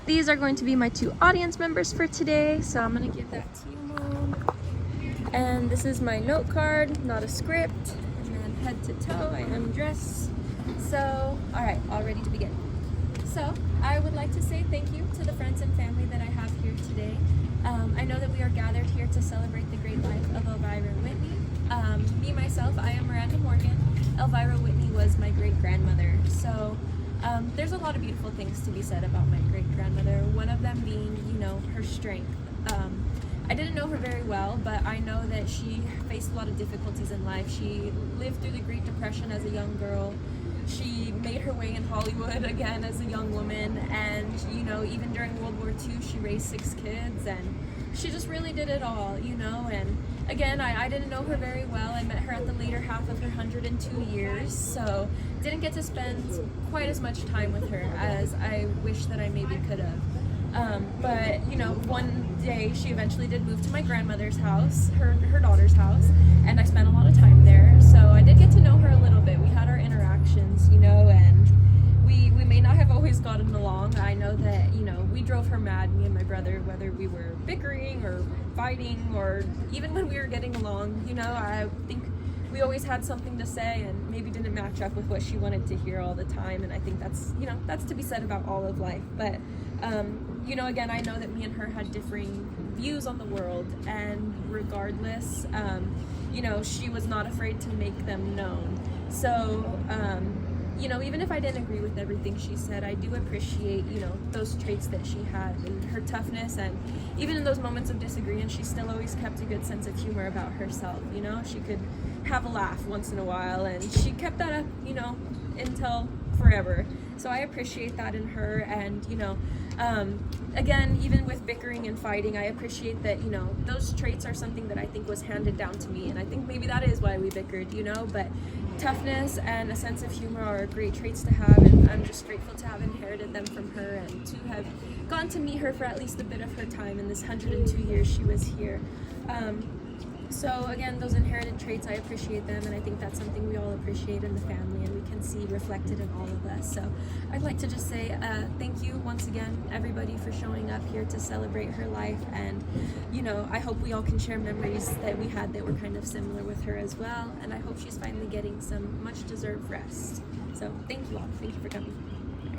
these are going to be my 2 audience members for today, so I'm gonna give that to you, Mom. And this is my note card, not a script, and then head to toe I am dressed. So, alright, all ready to begin. So, I would like to say thank you to the friends and family that I have here today. I know that we are gathered here to celebrate the great life of Elvira Whitney. Me, myself, I am Miranda Morgan. Elvira Whitney was my great-grandmother. So, there's a lot of beautiful things to be said about my great-grandmother, one of them being, her strength. I didn't know her very well, but I know that she faced a lot of difficulties in life. She lived through the Great Depression as a young girl. She made her way in Hollywood again as a young woman, and even during World War II she raised 6 kids, and she just really did it all, and again, I didn't know her very well. I met her at the later half of her 102 years, so didn't get to spend quite as much time with her as I wish that I maybe could have. But one day she eventually did move to my grandmother's house, her daughter's house, and I spent a lot of time there. So I did get to know her a little bit. We had our interactions, and we may not have always gotten along. I know that, we drove her mad, me and my brother, whether we were bickering or fighting or even when we were getting along, I think we always had something to say and maybe didn't match up with what she wanted to hear all the time, and I think that's, that's to be said about all of life. But again, I know that me and her had differing views on the world, and regardless, she was not afraid to make them known. So, even if I didn't agree with everything she said, I do appreciate, those traits that she had and her toughness, and even in those moments of disagreement, she still always kept a good sense of humor about herself, she could have a laugh once in a while, and she kept that up, until forever. So I appreciate that in her, and, again, even with bickering and fighting, I appreciate that, those traits are something that I think was handed down to me, and I think maybe that is why we bickered, but toughness and a sense of humor are great traits to have, and I'm just grateful to have inherited them from her and to have gone to meet her for at least a bit of her time in this 102 years she was here. So again, those inherited traits, I appreciate them, and I think that's something we all appreciate in the family and we can see reflected in all of us. So I'd like to just say thank you once again, everybody, for showing up here to celebrate her life, and I hope we all can share memories that we had that were kind of similar with her as well, and I hope she's finally getting some much deserved rest. So thank you all. Thank you for coming.